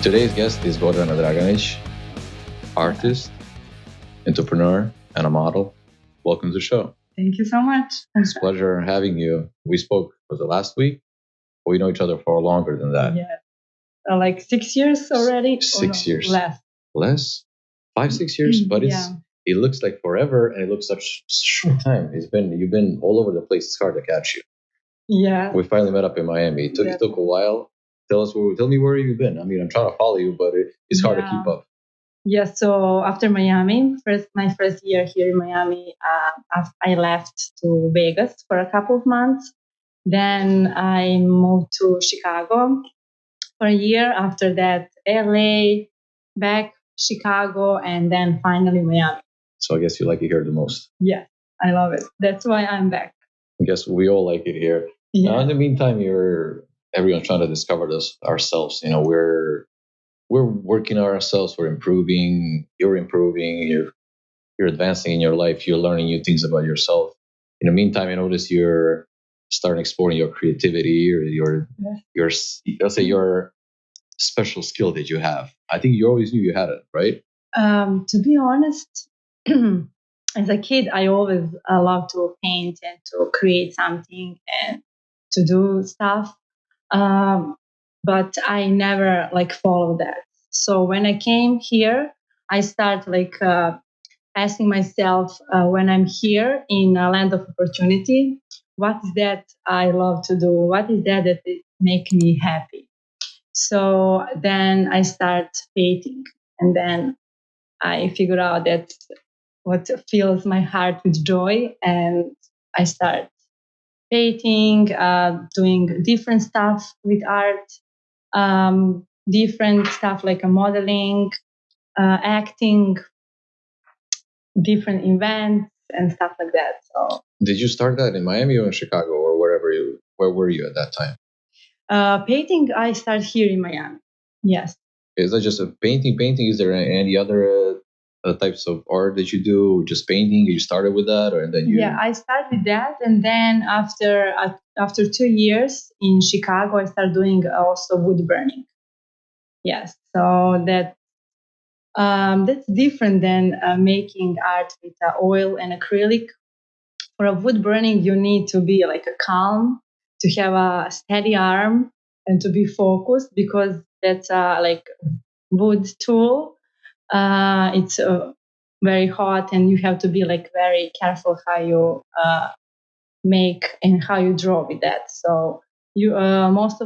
Today's guest is Gordana Draganic, artist, entrepreneur, and a model. Welcome to the show. Thank you so much. It's a pleasure having you. We spoke, was it last week? We know each other for longer than that. Yeah. Like 6 years already? 6 years. Less. Less? 5, 6 years? But Yeah. it looks like forever, and it looks such short time. You've been all over the place. It's hard to catch you. Yeah. We finally met up in Miami. It took a while. Tell me where you've been. I mean, I'm trying to follow you, but it's hard to keep up. Yeah, so after Miami, my first year here in Miami, I left to Vegas for a couple of months. Then I moved to Chicago for a year. After that, LA, back Chicago, and then finally Miami. So I guess you like it here the most. Yeah, I love it. That's why I'm back. I guess we all like it here. Yeah. Now, in the meantime, everyone's trying to discover this ourselves. You know, we're working on ourselves. We're improving. You're improving. You're advancing in your life. You're learning new things about yourself. In the meantime, I notice you're starting exploring your creativity or your let's say your special skill that you have. I think you always knew you had it, right? To be honest, as a kid, I always loved to paint and to create something and to do stuff. But I never followed that. So when I came here, I started asking myself when I'm here in a land of opportunity, what is that I love to do? What is that it make me happy? So then I start painting, and then I figured out that what fills my heart with joy, and I start painting, doing different stuff with art, different stuff like modeling, acting, different events and stuff like that. So, did you start that in Miami or in Chicago or where were you at that time? Painting, I started here in Miami. Yes. Is that just a painting? Is there any other types of art that you do? Just painting? You started with that, or then you? Yeah, I started with that, and then after 2 years in Chicago, I started doing also wood burning. Yes, so that's different than making art with oil and acrylic. For a wood burning, you need to be like a calm, to have a steady arm, and to be focused because that's like wood tool. It's very hot, and you have to be like very careful how you make and how you draw with that. So you most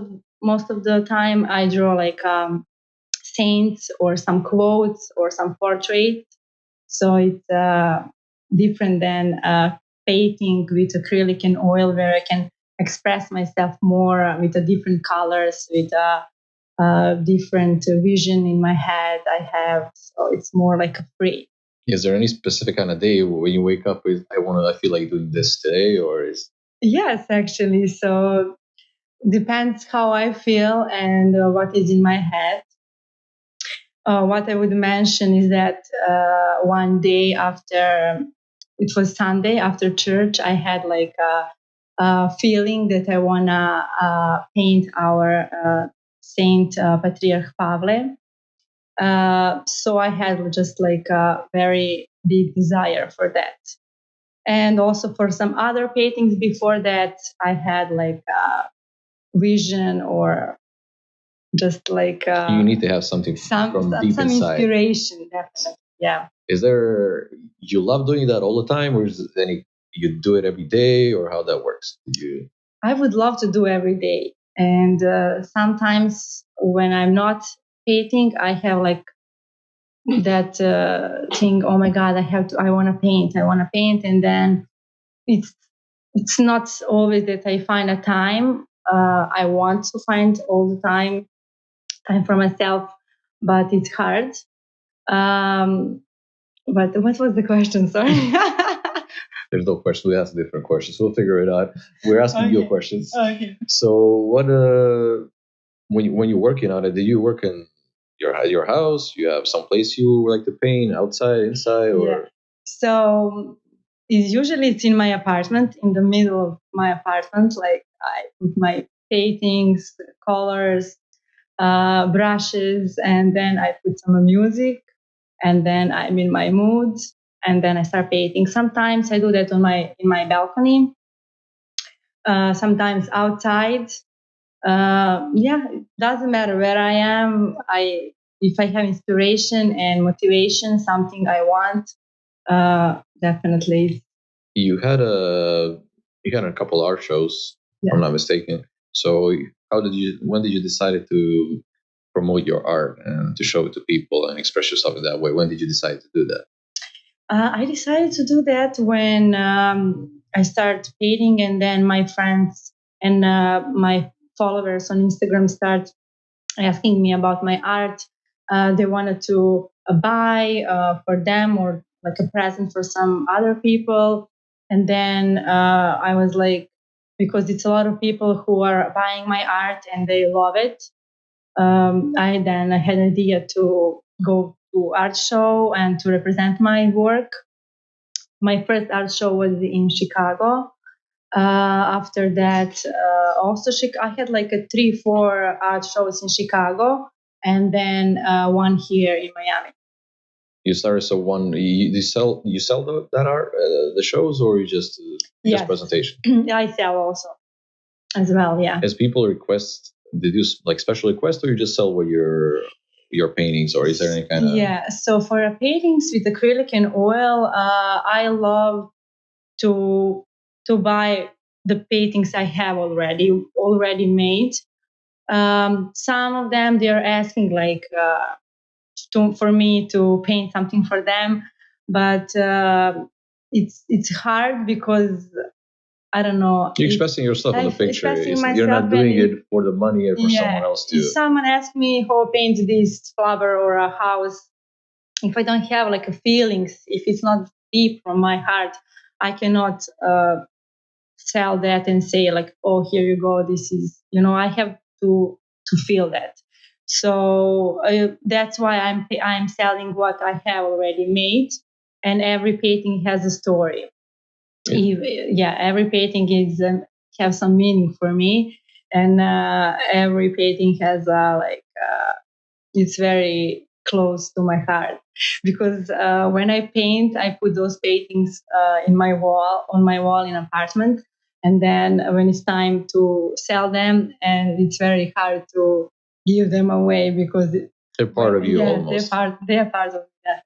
of the time I draw like saints or some quotes or some portraits. So it's different than painting with acrylic and oil, where I can express myself more with the different colors, with different vision in my head I have. So it's more like a free. Is there any specific kind of day when you wake up with I feel like doing this today, or is? Yes, actually. So depends how I feel and what is in my head. What I would mention is that one day after, it was Sunday after church, I had like a feeling that I wanna paint our Saint Patriarch Pavle. So I had just like a very big desire for that. And also for some other paintings before that, I had like a vision or just like You need to have something from deep some inside. inspiration, definitely. Yeah. Is there, you love doing that all the time, or is it you do it every day, or how that works? I would love to do every day, and sometimes when I'm not painting, I have like that thing. Oh my God, I want to paint, and then it's not always that I find a time. I want to find all the time for myself, but it's hard. But what was the question? Sorry. There's no question. We ask different questions. We'll figure it out. We're asking you questions. Okay. So what? When you're working on it, do you work in your house? You have some place you like to paint, outside, inside, or? Yeah. So it's in my apartment, in the middle of my apartment. Like I put my paintings, colors, brushes, and then I put some music, and then I'm in my mood, and then I start painting. Sometimes I do that on my in my balcony, sometimes outside. Yeah, it doesn't matter where I am. I If I have inspiration and motivation, something I want, definitely. You had a couple art shows, if I'm Yes. not mistaken. So when did you decide to promote your art and to show it to people and express yourself in that way? When did you decide to do that? I decided to do that when I started painting, and then my friends and my followers on Instagram start asking me about my art. They wanted to buy for them or like a present for some other people. And then I was like, because it's a lot of people who are buying my art and they love it. I had an idea to go to art show and to represent my work. My first art show was in Chicago. After that, also I had like a 3-4 art shows in Chicago, and then one here in Miami. You started so one. You sell that art, the shows, or you just Yes. presentation? I sell also as well. Yeah. As people request, did you like special request, or you just sell what your paintings, or is there any kind of? Yeah. So for paintings with acrylic and oil, I love to buy the paintings I have already made. Some of them they're asking like for me to paint something for them, but it's hard because I don't know. You're expressing yourself in the picture. You're not Myself, doing it for the money or for someone else to. If someone asks me how I paint this flower or a house, if I don't have like a feelings, if it's not deep from my heart, I cannot sell that and say like, oh, here you go. This is, I have to feel that. So that's why I'm selling what I have already made, and every painting has a story. Every painting is have some meaning for me, and every painting has it's very close to my heart, because when I paint, I put those paintings on my wall in apartment, and then when it's time to sell them, and it's very hard to give them away because they're part of you almost. They're part of that.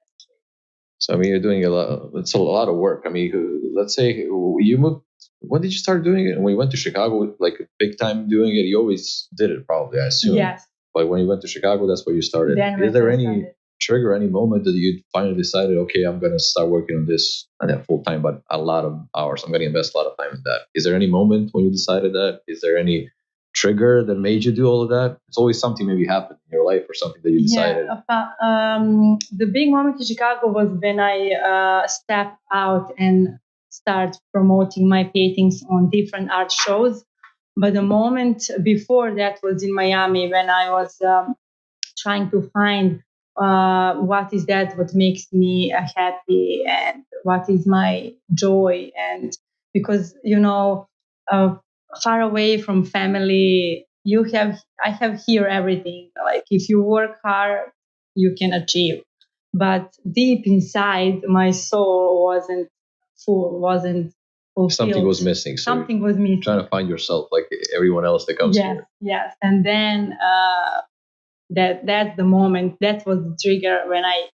So I mean, you're doing a lot. It's a lot of work. I mean, let's say you moved. When did you start doing it? When you went to Chicago, like big time doing it, you always did it, probably, I assume. Yes. But when you went to Chicago, that's where you started. Is there any trigger, any moment that you finally decided, okay, I'm going to start working on this, and then full time, but a lot of hours. I'm going to invest a lot of time in that. Is there any moment when you decided that? Is there any trigger that made you do all of that? It's always something maybe happened in your life or something that you decided. The big moment in Chicago was when I stepped out and start promoting my paintings on different art shows. But the moment before that was in Miami, when I was trying to find what is that what makes me happy and what is my joy. And because far away from family, I have here everything. Like if you work hard, you can achieve. But deep inside, my soul wasn't full, wasn't fulfilled. Something was missing. So something was missing. Trying to find yourself like everyone else that comes here. Yes. And then that's the moment. That was the trigger when I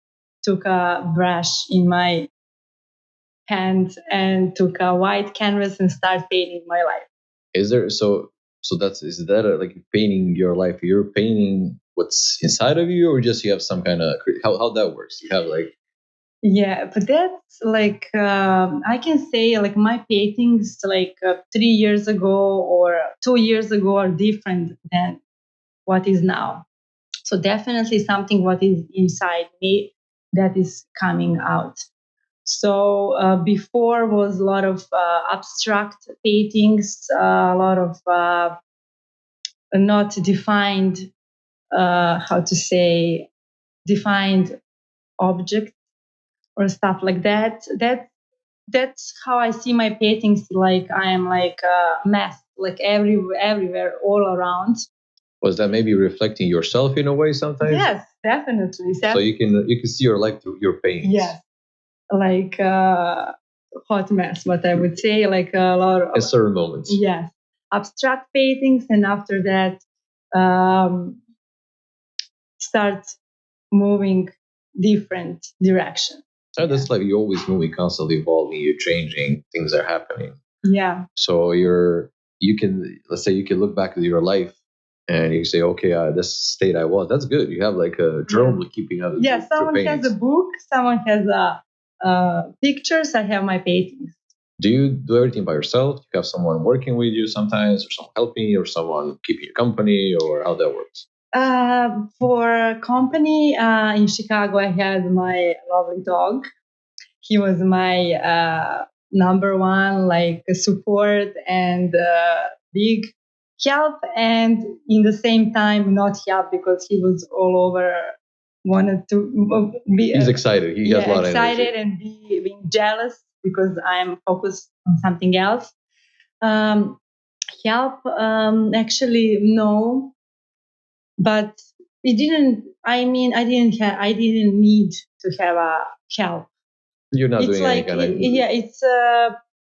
took a brush in my hand and took a white canvas and started painting my life. Is that like painting your life? You're painting what's inside of you, or just you have some kind of how that works? You have like. Yeah, but that's like I can say like my paintings like 3 years ago or 2 years ago are different than what is now. So definitely something what is inside me that is coming out. So before was a lot of abstract paintings, a lot of not defined, how to say, defined objects or stuff like that. That's how I see my paintings. Like I am like a mess, like everywhere, all around. Was that maybe reflecting yourself in a way sometimes? Yes, definitely. So you can see your life through your pains. Yes, like hot mess, what I would say, like a lot of In certain moments. yes, abstract paintings, and after that, um, start moving different direction. And that's like you're always moving, constantly evolving, you're changing, things are happening. Yeah. So you can, let's say you can look back at your life and you say, okay, this state I was, that's good. You have like a journal keeping up. Yeah, someone has a book, someone has pictures, I have my paintings. Do you do everything by yourself? Do you have someone working with you sometimes, or someone helping you, or someone keeping you company, or how that works? For company in Chicago, I had my lovely dog. He was my number one, like support and big help, and in the same time not help because he was all over, wanted to be. He's excited. He has a lot of excited energy. and being jealous because I'm focused on something else. Help, actually no, but it didn't. I mean, I didn't need to have a help. You're not It's doing like, any kind of. yeah, it's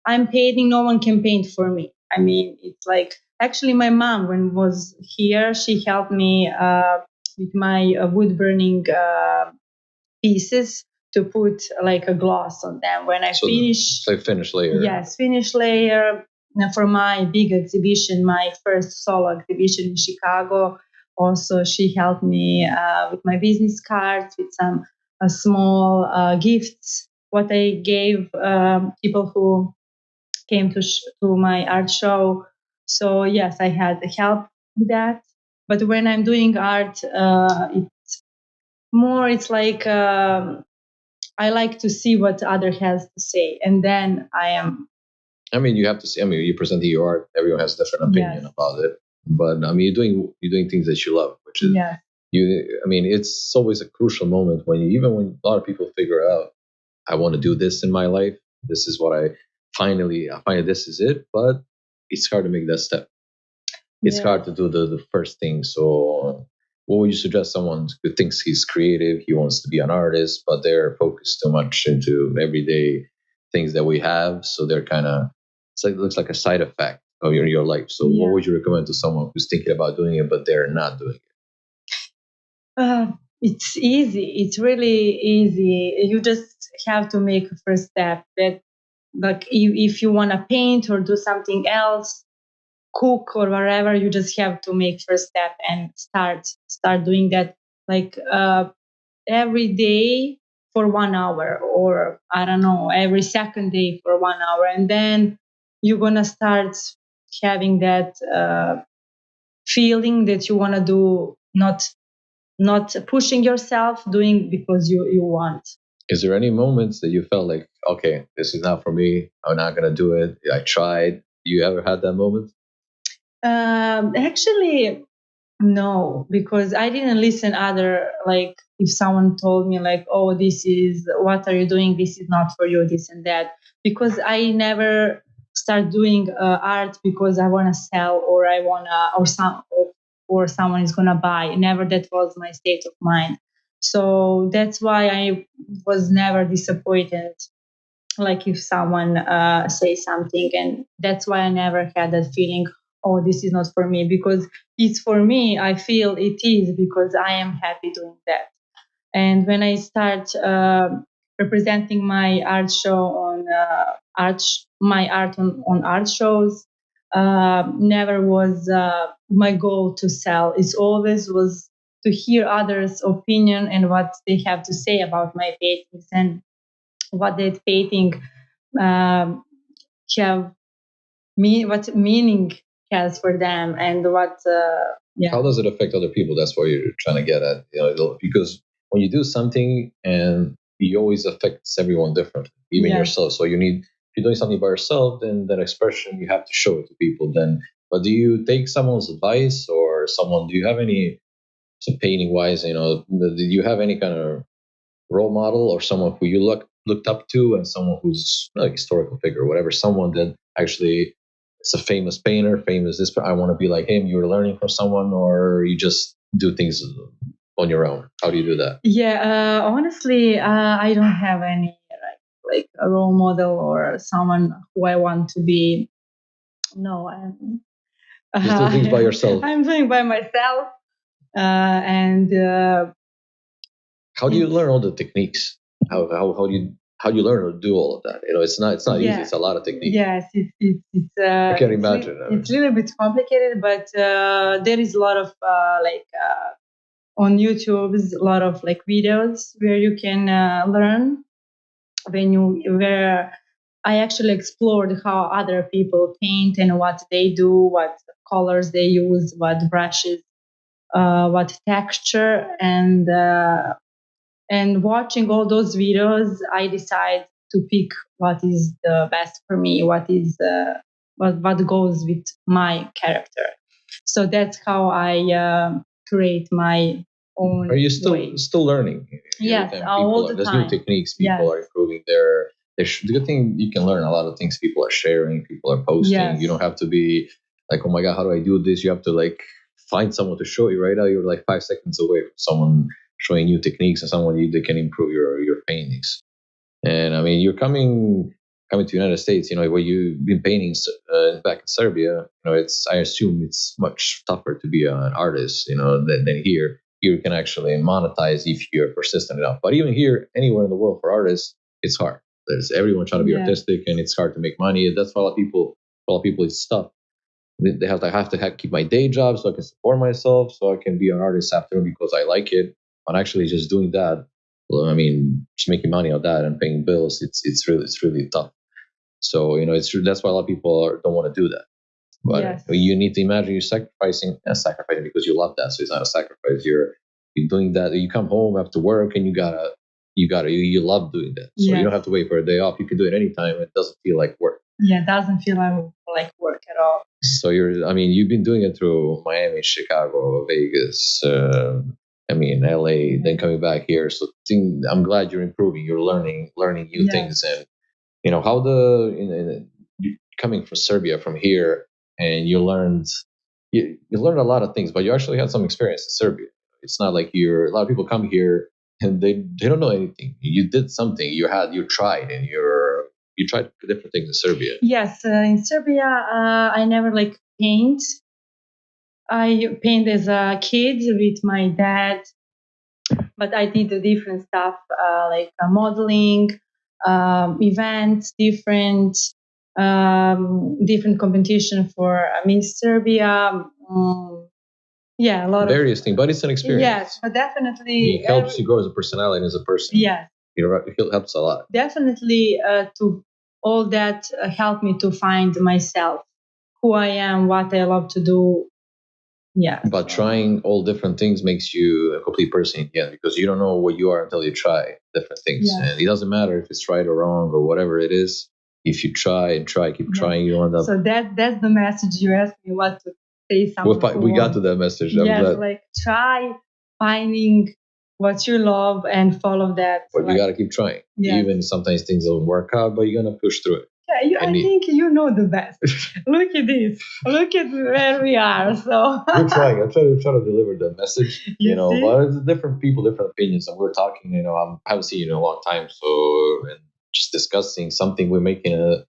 I'm painting, no one can paint for me. I mean, it's like, actually my mom, when was here, she helped me with my wood burning pieces to put like a gloss on them when I finish. So finish layer. Yes, finish layer. For my big exhibition, my first solo exhibition in Chicago, also she helped me with my business cards, with some small gifts, what I gave people who came to my art show. So yes, I had help with that. But when I'm doing art, it's more, it's like, I like to see what other has to say, and then I am. I mean, you have to see. I mean, you presenting your art. Everyone has a different opinion about it. But I mean, you're doing things that you love, which is you. I mean, it's always a crucial moment when when a lot of people figure out, I want to do this in my life. This is what I find this is it. But it's hard to make that step. It's hard to do the first thing. So what would you suggest someone who thinks he's creative, he wants to be an artist, but they're focused too much into everyday things that we have, so they're kind of, it looks like a side effect of your life. So what would you recommend to someone who's thinking about doing it but they're not doing it? It's easy. It's really easy. You just have to make a first step. That, like, if you want to paint or do something else, cook or whatever, you just have to make first step and start doing that, like every day for 1 hour, or I don't know, every second day for 1 hour, and then you're gonna start having that feeling that you want to do, not pushing yourself, doing because you want. Is there any moments that you felt like, okay, this is not for me, I'm not gonna do it, I tried? You ever had that moment? Actually, no, because I didn't listen other, like, if someone told me like, oh, this is, what are you doing, this is not for you, this and that, because I never start doing art because I want to sell, or I want to, or someone is going to buy. Never, that was my state of mind. So that's why I was never disappointed, like if someone says something, and that's why I never had that feeling, oh, this is not for me, because it's for me. I feel it is because I am happy doing that. And when I start representing my art show on my art on art shows, never was my goal to sell. It always was to hear others' opinion and what they have to say about my paintings, and what that painting um, have what meaning has for them, and what How does it affect other people? That's what you're trying to get at, because when you do something, and it always affects everyone differently, even yourself. So if you're doing something by yourself, then that expression, you have to show it to people. Then, but do you take someone's advice, or do you have any, so painting wise, do you have any kind of role model, or someone who you looked up to, and someone who's a historical figure, or whatever, someone that actually it's a famous painter, famous this. I want to be like him. You're learning from someone, or you just do things on your own. How do you do that? Yeah, honestly, I don't have any like a role model or someone who I want to be. No, Just do things by yourself. I'm doing by myself, and how do you learn all the techniques? How do you learn how to do all of that? It's not easy. It's a lot of techniques. Yes, it's I can imagine. It's a little bit complicated, but there is a lot of on YouTube is a lot of like videos where you can learn where I actually explored how other people paint and what they do, what colors they use, what brushes, what texture, and watching all those videos, I decide to pick what is the best for me, what is what goes with my character. So that's how I create my own. Are you still way. still learning? Yes, all the There's time. new techniques. People are improving their. The good thing you can learn a lot of things. People are sharing. People are posting. Yes. You don't have to be like, oh my god, how do I do this? You have to like find someone to show you. Right now, you're like 5 seconds away from someone showing you techniques and someone that can improve your paintings. And I mean, you're coming to the United States, where you've been painting back in Serbia. I assume it's much tougher to be an artist, than here. Here you can actually monetize if you're persistent enough. But even here, anywhere in the world for artists, it's hard. There's everyone trying to be artistic, and it's hard to make money. That's why a lot of people it's tough. They have to keep my day job so I can support myself, so I can be an artist after because I like it. But actually, just doing that, well, I mean, just making money on that and paying bills, it's really tough. So it's true. That's why a lot of people don't want to do that. But you need to imagine you're sacrificing because you love that. So it's not a sacrifice. You're doing that. You come home after work and you love doing that. So you don't have to wait for a day off. You can do it anytime. It doesn't feel like work. Yeah, it doesn't feel like work at all. So you've been doing it through Miami, Chicago, Vegas, LA, then coming back here. So I'm glad you're improving. You're learning new things. And how coming from Serbia from here, and you learned a lot of things, but you actually had some experience in Serbia. It's not like a lot of people come here and they don't know anything. You did something. You tried, and you tried different things in Serbia. Yes, in Serbia, I never paint. I paint as a kid with my dad, but I did the different stuff like modeling, events, different competition for Miss Serbia. A lot various things, but it's an experience. Yes, but definitely it helps you grow as a personality and as a person. Yes, it helps a lot. Definitely, to all that helped me to find myself, who I am, what I love to do. Yeah. But trying all different things makes you a complete person again, because you don't know what you are until you try different things. Yes. And it doesn't matter if it's right or wrong or whatever it is. If you try and keep trying, you end up. So that's the message you asked me what to say. Something. We got to that message. Yes, try finding what you love and follow that. But you got to keep trying. Yes. Even sometimes things don't work out, but you're going to push through it. Yeah, I think you know the best. Look at this. Look at where we are. So we're trying. I'm trying to deliver the message. But it's different people, different opinions, and we're talking. I haven't seen you in a long time, so and just discussing something. We're making a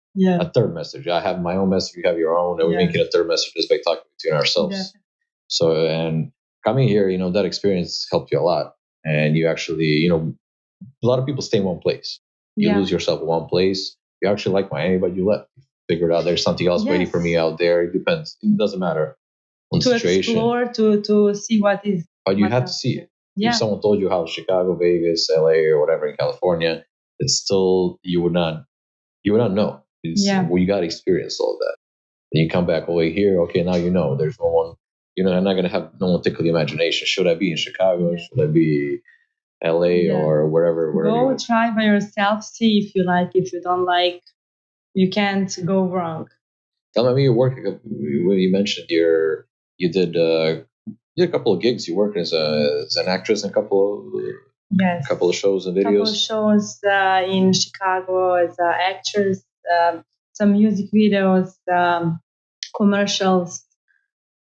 third message. I have my own message. You have your own, and we're making a third message just by talking between ourselves. Yeah. So and coming here, that experience helped you a lot, and you actually, a lot of people stay in one place. You lose yourself in one place. You actually like Miami, but you left. You figured out there's something else waiting for me out there. It depends. It doesn't matter on the situation. To explore, to see what is. But you have to see it. Yeah. If someone told you how Chicago, Vegas, LA, or whatever in California, it's still you would not know. Well, you got to experience all that. Then you come back all the way here. Okay, now you know. There's no one. I'm not gonna have no one tickle the imagination. Should I be in Chicago? Yeah. Should I be LA or wherever? Go try by yourself. See if you like. If you don't like, you can't go wrong. Tell me, you work. When you mentioned you did a couple of gigs. You worked as an actress in a couple of shows and videos. Couple of shows in Chicago as an actress. Some music videos. commercials.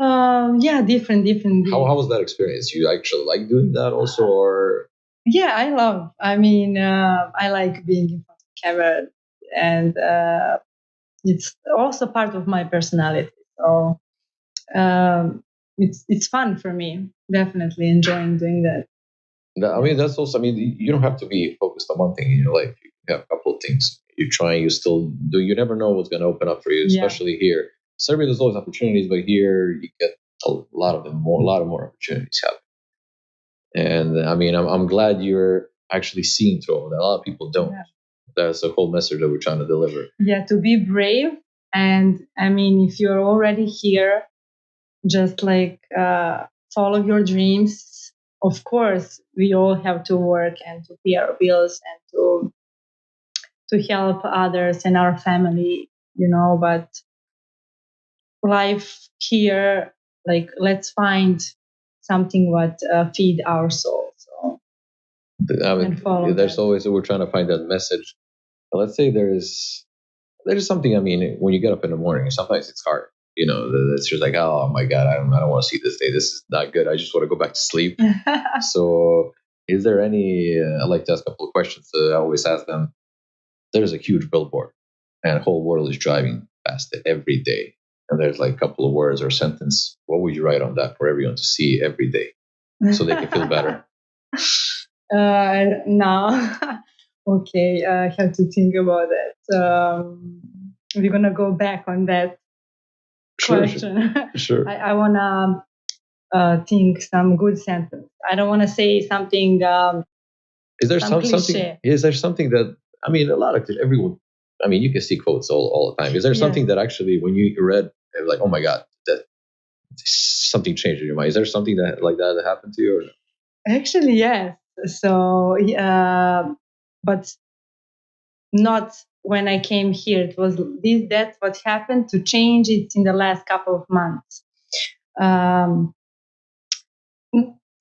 Different. How was that experience? You actually like doing that also, or? Yeah, I love. I mean, I like being in front of camera, and it's also part of my personality. So it's fun for me. Definitely enjoying doing that. I mean, that's also. I mean, you don't have to be focused on one thing in your life. You have a couple of things. You're trying. You still do. You never know what's going to open up for you, especially here. Serbia, there's always opportunities, but here you get a lot of more opportunities happen. And I mean, I'm glad you're actually seeing through it. A lot of people don't. Yeah. That's the whole message that we're trying to deliver. Yeah, to be brave. And I mean, if you're already here, just like follow your dreams. Of course, we all have to work and to pay our bills and to help others and our family, but life here, like, let's find something what feed our soul. So I mean, there's always, we're trying to find that message. Let's say there's something. I mean, when you get up in the morning, sometimes it's hard. It's just like, oh my God, I don't want to see this day. This is not good. I just want to go back to sleep. So is there any, I like to ask a couple of questions. I always ask them. There's a huge billboard and the whole world is driving past it every day. And there's like a couple of words or a sentence. What would you write on that for everyone to see every day so they can feel better? No. Okay, I have to think about it. We're going to go back on that question. Sure. I want to think some good sentence. I don't want to say something. Is there something? Is there something that, I mean, a lot of everyone, I mean, you can see quotes all the time. Is there something that actually, when you read, like, oh my God, that something changed in your mind? Is there something that happened to you? Or? Actually, yes. So, but not when I came here. It was that's what happened to change it in the last couple of months.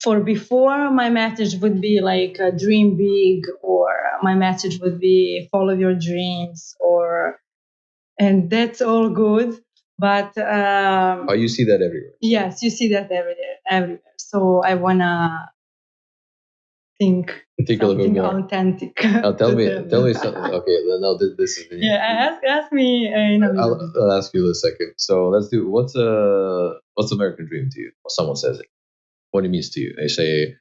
For before, my message would be like dream big, or my message would be follow your dreams, and that's all good. But you see that everywhere. Yes, you see that everywhere. So I wanna think something authentic. Tell me something. Okay, now this is. Ask me. I'll ask you in a second. So let's do. What's American dream to you? Or someone says it. What it means to you? They say,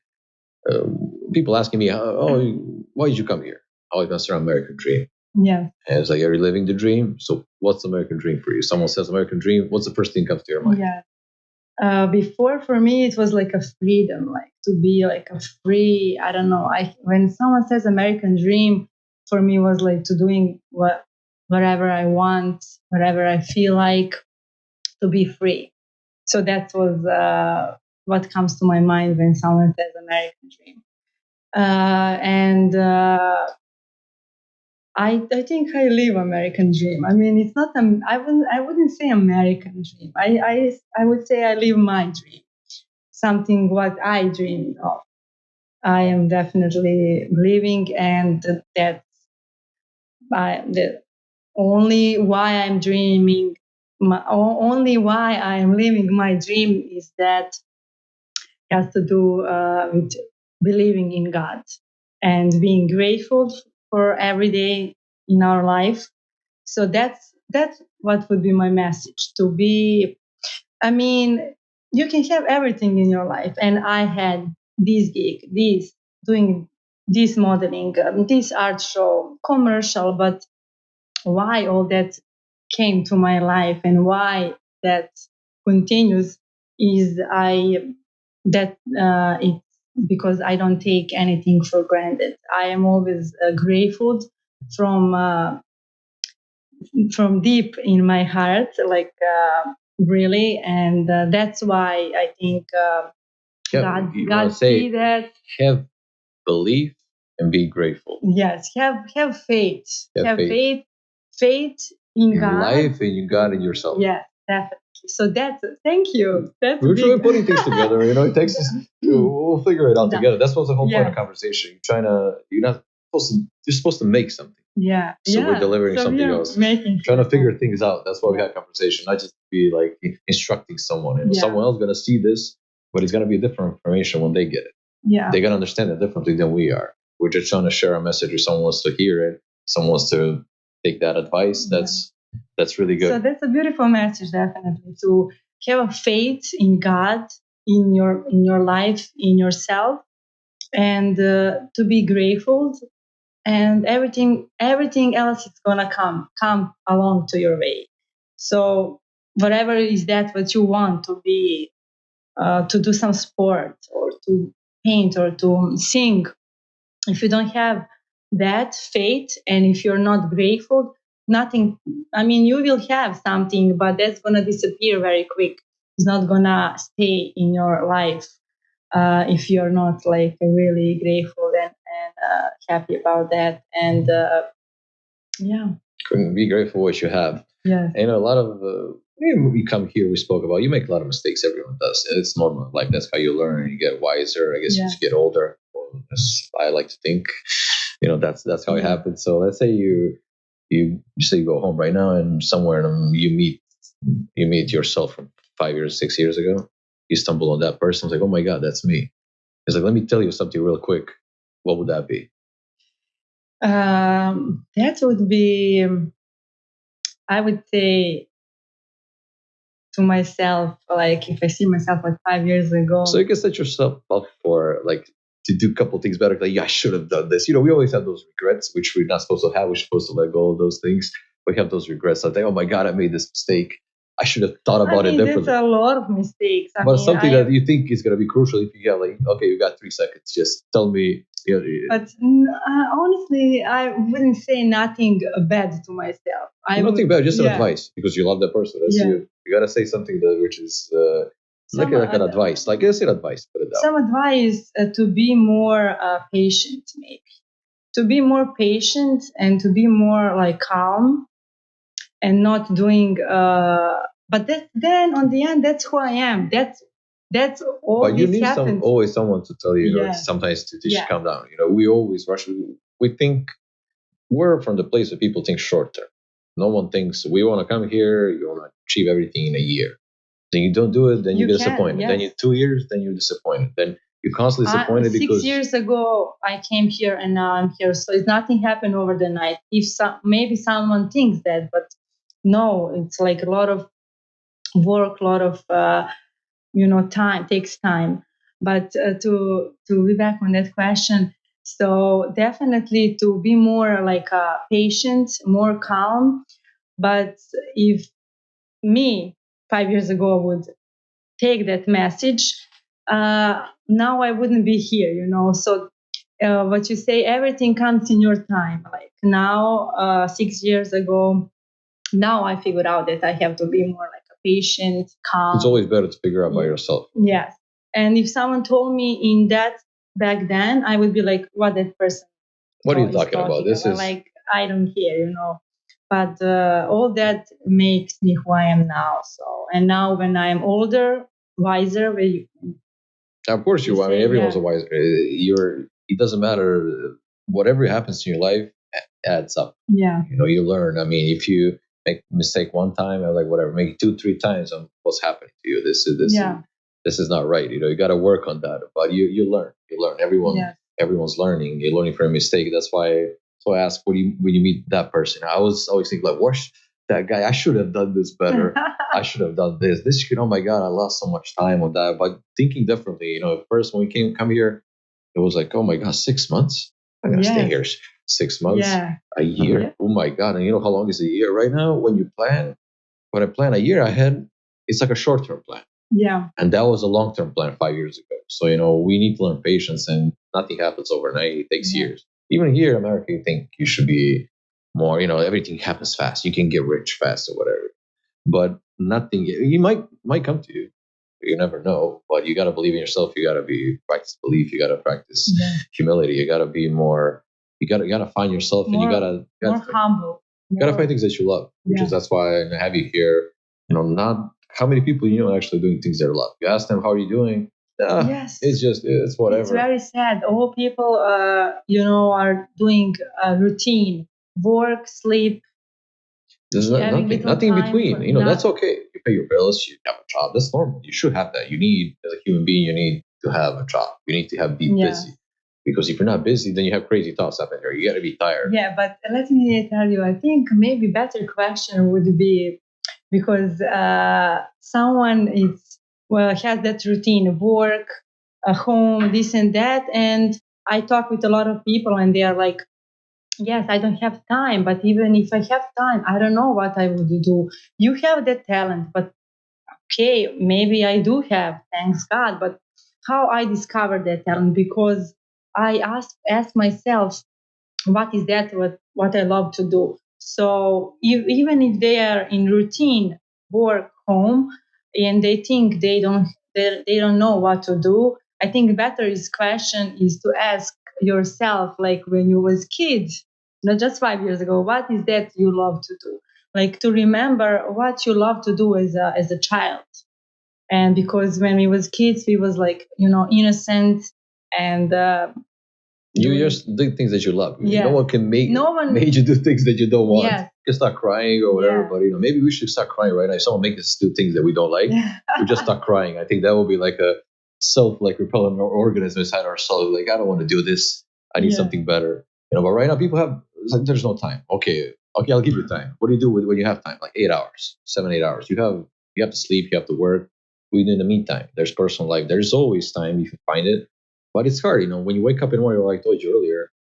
people asking me, why did you come here? How is that American dream? Yeah. And it's like, are you living the dream? So what's the American dream for you? Someone says American dream. What's the first thing that comes to your mind? Yeah. Before, for me, it was like a freedom, like to be like a free, I don't know. When someone says American dream, for me was like to doing whatever I want, whatever I feel like, to be free. So that was what comes to my mind when someone says American dream. I think I live American dream. I mean, it's not. I wouldn't say American dream. I would say I live my dream. Something what I dreamed of. I am definitely living, and that's the only why I'm dreaming. Only why I am living my dream is that has to do with believing in God and being grateful for every day in our life. So that's what would be my message. To be, I mean, you can have everything in your life, and I had this gig, doing this modeling, this art show, commercial, but why all that came to my life and why that continues is it's because I don't take anything for granted. I am always grateful from deep in my heart, like really, and that's why I think God see that. Have belief and be grateful. Yes, have faith. Have faith in God, life, and you God in yourself. Yeah, definitely. So thank you. We're trying putting things together. It takes us. We'll figure it out together. That's what's the whole point of conversation. You're not supposed to. You're supposed to make something. Yeah. So we're Yeah. delivering So something we are else, making trying to people. figure things out. That's why we Yeah. had conversation, not just be like instructing someone. You know, Yeah. someone else going to see this, but it's going to be different information when they get it. Yeah. They're going to understand it differently than we are. We're just trying to share a message. If someone wants to hear it, someone wants to take that advice. That's really good. So that's a beautiful message, definitely, to have a faith in God, in your life, in yourself, and to be grateful, and everything else is gonna come along to your way. So whatever is that what you want to be, to do some sport or to paint or to sing, if you don't have that faith and if you're not grateful, nothing, I mean, you will have something, but that's going to disappear very quick. It's not going to stay in your life, if you're not like really grateful and happy about that. And yeah. Be grateful what you have. Yeah. And a lot of we come here, we spoke about, you make a lot of mistakes. Everyone does. It's normal. Like that's how you learn. You get wiser. I guess you just get older. Or as I like to think, that's how it happens. So let's say you say you go home right now, and somewhere you meet yourself from 5 years, 6 years ago. You stumble on that person. It's like, oh my God, that's me. It's like, let me tell you something real quick. What would that be? That would be, I would say to myself, like if I see myself like 5 years ago. So you can set yourself up for like to do a couple things better. Like, yeah, I should have done this. We always have those regrets, which we're not supposed to have. We're supposed to let go of those things. We have those regrets. I think, oh my God, I made this mistake. I should have thought about it differently. There's a lot of mistakes. But something that you think is going to be crucial, if you have like, okay, you got 3 seconds, just tell me. But honestly, I wouldn't say nothing bad to myself. Nothing bad, just an advice, because you love that person. You got to say something which is like an advice. Like, let's say advice. Put it down. Some advice to be more patient, maybe. To be more patient and to be more like calm and not doing. But then on the end, that's who I am. That's all. But you need always someone to tell you, sometimes to just calm down. We always rush. We think we're from the place where people think short term. No one thinks we want to come here. You want to achieve everything in a year. Then you don't do it. Then you get disappointed. Yes. Then you 2 years. Then you're disappointed. Then you're constantly disappointed because 6 years ago I came here and now I'm here. So it's nothing happened over the night. If maybe someone thinks that, but no, it's like a lot of work, a lot of time, takes time. But to be back on that question, so definitely to be more like patient, more calm. But if me 5 years ago would take that message, now I wouldn't be here, So what you say, everything comes in your time. Like now, 6 years ago, now I figured out that I have to be more like a patient, calm. It's always better to figure out by yourself. Yes. And if someone told me in that back then, I would be like, what that person? What are you talking about? This is like, I don't care, But all that makes me who I am now. So, and now when I am older, wiser, of course you. I mean, everyone's a wiser. It doesn't matter. Whatever happens in your life adds up. Yeah. You learn. I mean, if you make a mistake one time, or like whatever, make it 2-3 times on what's happening to you. This is not right. You got to work on that. But you learn. You learn. Everyone's learning. You're learning from a mistake. That's why. So I ask, when you meet that person, I always think like, "Wash that guy. I should have done this better. I should have done this. Oh my God, I lost so much time on that." But thinking differently, at first when we come here, it was like, "Oh my God, 6 months. I'm gonna stay here 6 months, a year. Yeah. Oh my God!" And how long is a year right now? When I plan a year ahead, it's like a short-term plan. Yeah. And that was a long-term plan 5 years ago. So we need to learn patience, and nothing happens overnight. It takes years. Even here in America, you think you should be more, everything happens fast. You can get rich fast or whatever. But nothing, you might come to you. You never know. But you got to believe in yourself. You got to practice belief. You got to practice humility. You got to be more, you got to find yourself, and you got to more humble. You got to find things that you love, which is, that's why I have you here. Not how many people are actually doing things they love. You ask them, how are you doing? Yes. It's whatever. It's very sad. All people, are doing a routine. work, sleep, There's having little nothing in time between. for That's nothing. okay. You pay your bills, you have a job. That's normal. You should have that. You need, as a human being, you need to have a job. You need to be busy. Because if you're not busy, then you have crazy thoughts happening here. You got to be tired. Yeah, but let me tell you, I think maybe better question would be, because someone has that routine of work, home, this and that, and I talk with a lot of people, and they are like, yes, I don't have time, but even if I have time, I don't know what I would do. You have that talent, but okay, maybe I do have, thanks God, but how I discovered that talent? Because I ask myself, what is that what I love to do? So even if they are in routine work, home, and they think they don't know what to do, I think better is question is to ask yourself, like when you was kids, not just 5 years ago, what is that you love to do? Like to remember what you love to do as a child. And because when we was kids, we was like, innocent, and you just do things that you love. Yeah. No one can make you do things that you don't want. Yes. You can start crying or whatever, but maybe we should start crying right now. If someone makes us do things that we don't like, we just start crying. I think that will be like a repellent organism inside ourselves. Like, I don't want to do this. I need something better. But right now people have, like, there's no time. Okay, I'll give you time. What do you do when you have time? Like 8 hours, 7-8 hours. You have to sleep, you have to work. What do you do in the meantime? There's personal life. There's always time if you find it. But it's hard, when you wake up in the morning, like I told you earlier,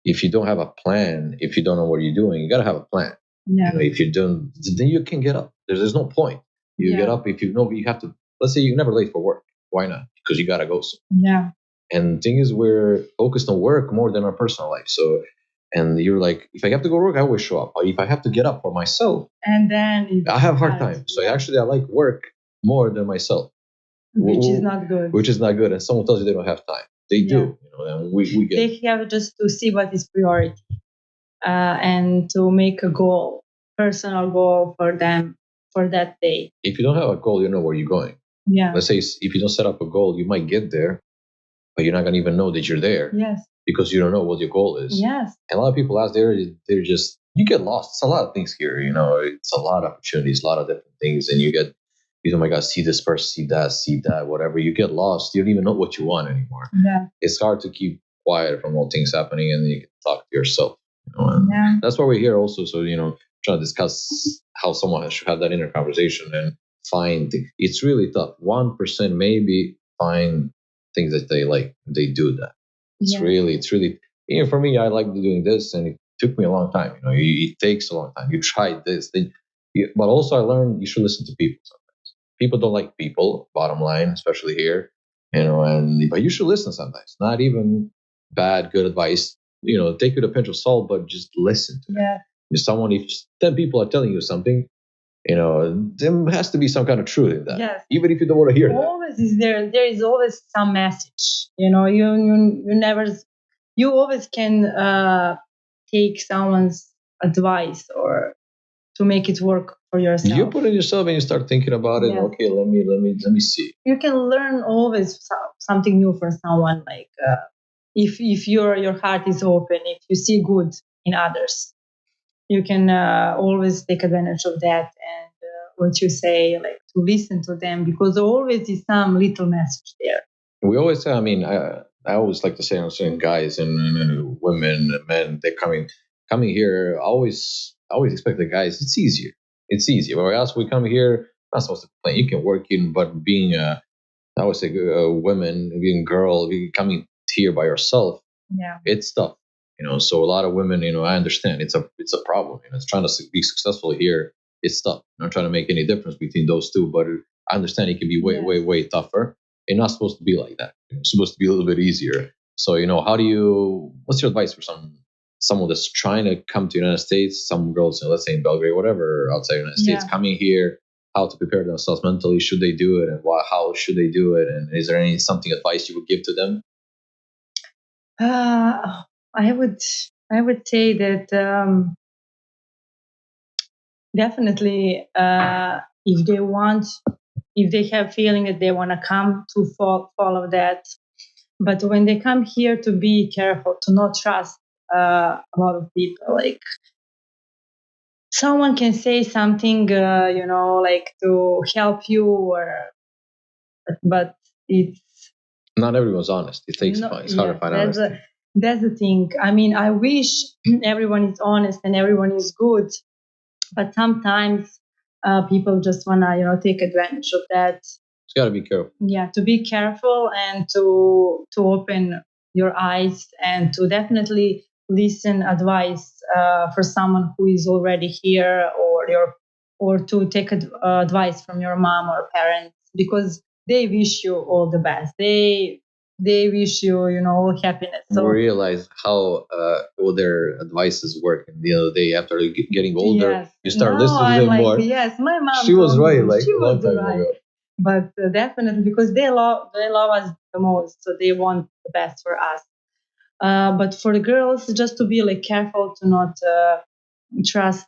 if you don't have a plan, if you don't know what you're doing, you got to have a plan. Yeah. If you don't, then you can get up. There's no point. You get up if you know you have to. Let's say you're never late for work. Why not? Because you got to go. Yeah. And the thing is, we're focused on work more than our personal life. So, and you're like, if I have to go to work, I always show up. Or if I have to get up for myself, and then I have a hard time. So actually, I like work more than myself. Which is not good. Which is not good. And someone tells you they don't have time. They do. And we get. They have just to see what is priority, and to make a goal, personal goal for them for that day. If you don't have a goal, you know where you're going. Yeah. Let's say if you don't set up a goal, you might get there, but you're not gonna even know that you're there. Yes. Because you don't know what your goal is. Yes. And a lot of people out there, they're just, you get lost. It's a lot of things here. It's a lot of opportunities, a lot of different things, and you get, oh my God, see this person, see that, whatever. You get lost. You don't even know what you want anymore. Yeah. It's hard to keep quiet from all things happening, and you can talk to yourself. And that's why we're here also. So, trying to discuss how someone should have that inner conversation and find, it's really tough. 1% maybe find things that they like. They do that. It's really, for me, I like doing this, and it took me a long time. It takes a long time. You tried this, but also I learned you should listen to people. People don't like people, bottom line, especially here, but you should listen sometimes. Not even bad, good advice. Take it with a pinch of salt, but just listen to it. If 10 people are telling you something, there has to be some kind of truth in that. Yes. Even if you don't want to hear that. Always is there is always some message. You always can take someone's advice or to make it work for yourself. You put it yourself and you start thinking about it. Okay, let me see. You can learn always something new from someone. Like if your heart is open, if you see good in others, you can always take advantage of that. And what you say, like to listen to them, because there always is some little message there. We always say, I always like to say, I'm saying guys and women, men, they're coming here. I always expect the guys. It's easier. Whereas we come here, not supposed to complain. You can work in, but being I always say, women, being girl, coming here by yourself. Yeah, it's tough. So a lot of women, I understand it's a problem. It's trying to be successful here. It's tough. I'm not trying to make any difference between those two, but I understand it can be way tougher. It's not supposed to be like that. It's supposed to be a little bit easier. So, what's your advice for someone that's trying to come to the United States, some girls, let's say in Belgrade, whatever, outside the United States, coming here, how to prepare themselves mentally? Should they do it? And how should they do it? And is there something advice you would give to them? I would say that definitely if they have feeling that they want to come, to follow that. But when they come here, to be careful, to not trust a lot of people. Like someone can say something, like to help you, but it's Not everyone's honest. It takes no, it's hard to yes, find honesty. that's the thing. I mean, I wish everyone is honest and everyone is good, but sometimes people just wanna, take advantage of that. You got to be careful. Yeah, to be careful and to open your eyes and to definitely listen advice for someone who is already here, or to take advice from your mom or parents, because they wish you all the best. They wish you, all happiness. We realize how all their advices work, and they after getting older, Yes, you start now listening to I'm them like, more. yes, my mom. She was told me right, like she a long was time right. ago. But definitely because they love us the most, so they want the best for us. But for the girls, just to be like careful to not trust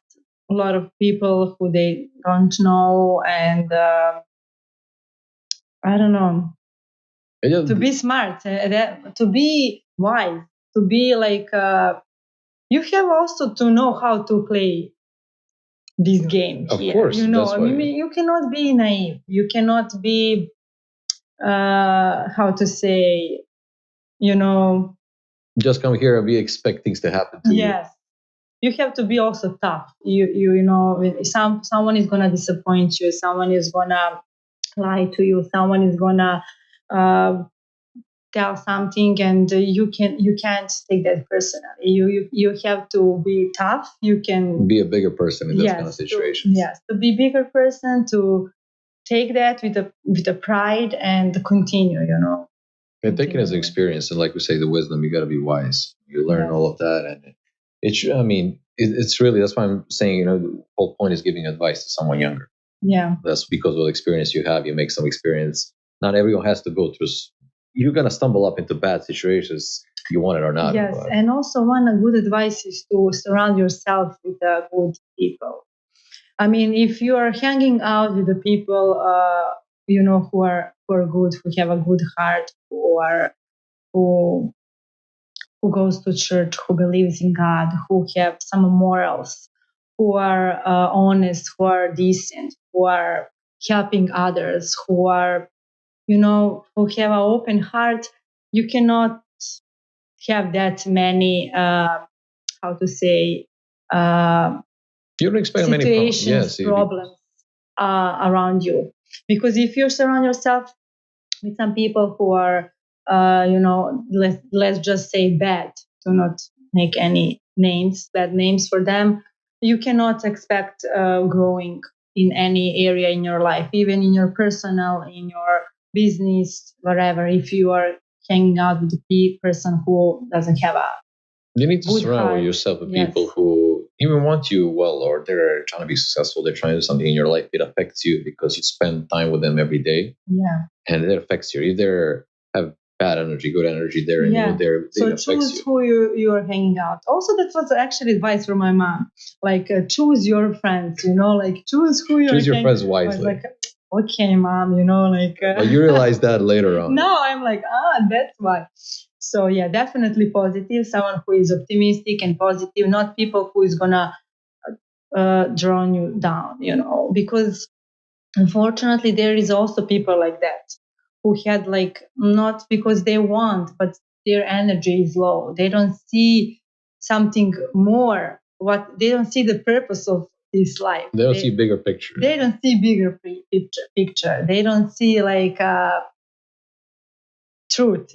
a lot of people who they don't know, and I don't know, to be smart, to be wise, to be like you have also to know how to play this game of here. course, that's I why. mean, you cannot be naive. You cannot be how to say, Just come here and we expect things to happen to you. yes. You have to be also tough. Someone is gonna disappoint you. Someone is gonna lie to you. Someone is gonna uh, tell something, and you can't take that personally. You have to be tough. You can Be a bigger person in those yes, kind of situations. yes, to be bigger person, to take that with a pride and continue. And taking as an experience, and like we say, the wisdom, you got to be wise. You learn Yes. all of that, and I mean, it's really that's why I'm saying, the whole point is giving advice to someone younger. Yeah. That's because of the experience you have. You make some experience. Not everyone has to go through. You're gonna stumble up into bad situations, you want it or not. Yes, and also one good advice is to surround yourself with good people. I mean, if you are hanging out with the people, who are good, who have a good heart, who who goes to church, who believes in God, who have some morals, who are honest, who are decent, who are helping others, who have an open heart, you cannot have that many, how to say, you don't expect many situations, yes, problems around you. Because if you surround yourself with some people who are, let's just say bad, to not make any bad names for them, you cannot expect growing in any area in your life, even in your personal, in your business, whatever. If you are hanging out with a person who doesn't have a you need to good surround heart. yourself with Yes. people who even want you well, or they're trying to be successful. They're trying to do something in your life. It affects you because you spend time with them every day. Yeah. And it affects you. If they have bad energy, good energy there, and Yeah. So choose you. who you are hanging out. Also, that was actually advice from my mom. Like, choose your friends. Like choose who you choose your friends wisely. I was like, okay, mom. Like. But you realize that later on. Now I'm like, that's why. So yeah, definitely positive. Someone who is optimistic and positive, not people who is gonna draw you down. Because unfortunately there is also people like that who had, like, not because they want, but their energy is low. They don't see something more, what they don't see the purpose of this life. They don't see bigger picture. They don't see bigger picture. They don't see like truth,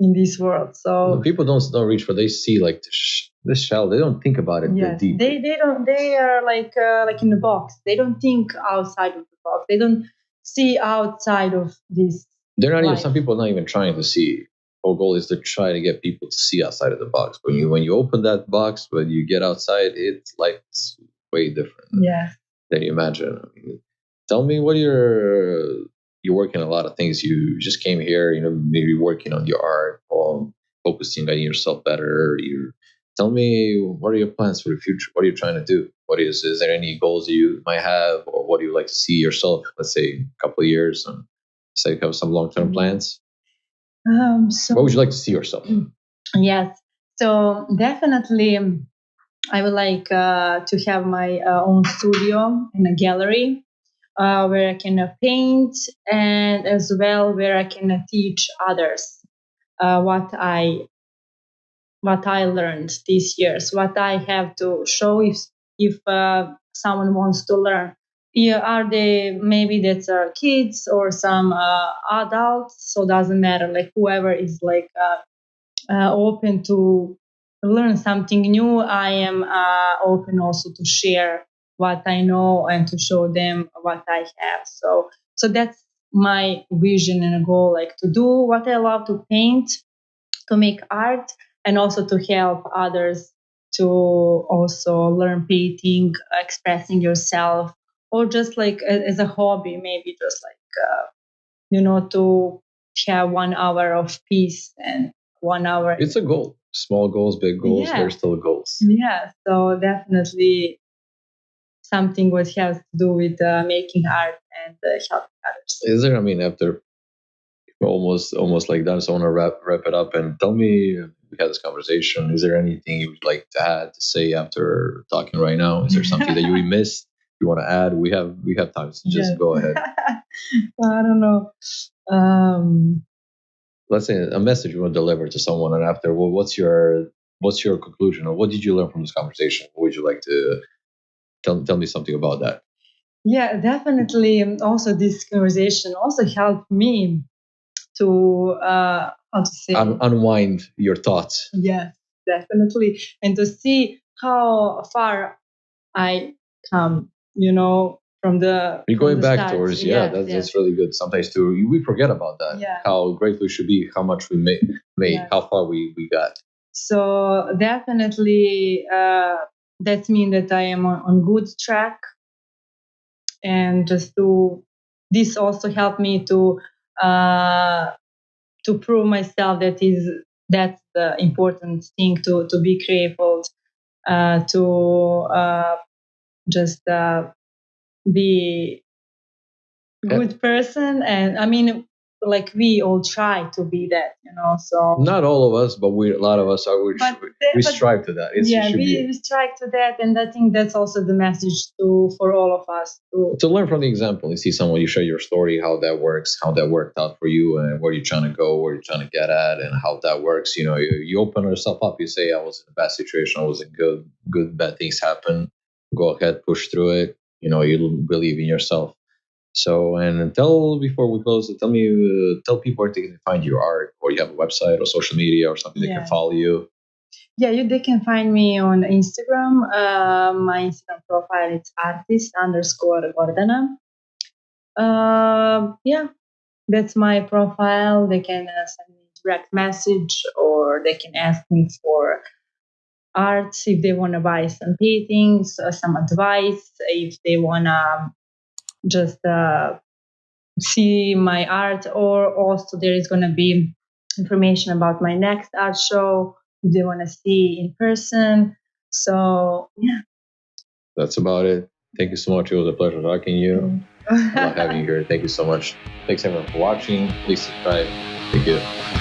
in this world. So the people don't reach for, they see like this shell. They don't think about it. yes, deep. they don't. They are like in the box. They don't think outside of the box. They don't see outside of this. They're not even. Some people are not even trying to see. Whole goal is to try to get people to see outside of the box. When you open that box, when you get outside, it's like it's way different. Yeah. Than you imagine. I mean, tell me what you're working on a lot of things. You just came here, maybe working on your art, or focusing on yourself better. You tell me, what are your plans for the future? What are you trying to do? Is there any goals you might have, or what do you like to see yourself? Let's say a couple of years, and say you have some long-term plans. So what would you like to see yourself? Yes. So definitely, I would like to have my own studio and a gallery where I can paint, and as well where I can teach others uh, what I what I learned these years, what I have to show if someone wants to learn. Yeah, are they maybe that's kids or some adults? So doesn't matter. Like whoever is like open to learn something new, I am open also to share what I know and to show them what I have. So that's my vision and goal, like to do what I love, to paint, to make art, and also to help others to also learn painting, expressing yourself, or just like as a hobby, maybe just like to have 1 hour of peace and 1 hour. It's a goal. Small goals, big goals, Yeah. they're still goals. Yeah, so definitely something what has to do with making art and helping others. Is there, I mean, after almost like done, so I want to wrap it up and tell me, we had this conversation, is there anything you would like to add, to say after talking right now? Is there something that you missed, you want to add? We have time, so just go ahead. I don't know. Let's say a message you want to deliver to someone, and after, well, what's your conclusion, or what did you learn from this conversation? What would you like to tell me something about that? Yeah, definitely. Also, this conversation also helped me to how to say unwind your thoughts. Yes, definitely, and to see how far I come. From the You're from going the back start. towards, Yes, that's yes. really good. Sometimes too, we forget about that. Yeah. How grateful we should be, how much we made, Yes. how far we got. So definitely, that means that I am on good track, and just to this also helped me to prove myself that's the important thing, to be grateful, to just be good person. And I mean, like we all try to be that, so not all of us, but a lot of us are. We strive to that. We strive to that, and I think that's also the message for all of us to learn from the example. You see someone, you share your story, how that works, how that worked out for you, and where you're trying to go, where you're trying to get at, and how that works. You open yourself up. You say, I was in a bad situation, I was in bad things happen. Go ahead, push through it. You believe in yourself. So, and before we close, tell people where they can find your art, or you have a website or social media or something they can follow you. Yeah, they can find me on Instagram. My Instagram profile is artist_Gordana. Yeah, that's my profile. They can send me direct message, or they can ask me for art if they want to buy some paintings, some advice, if they want to just see my art, or also there is going to be information about my next art show if they want to see in person. So yeah, that's about it. Thank you so much. It was a pleasure talking to you. I love having you here. Thank you so much. Thanks everyone for watching. Please subscribe. Thank you.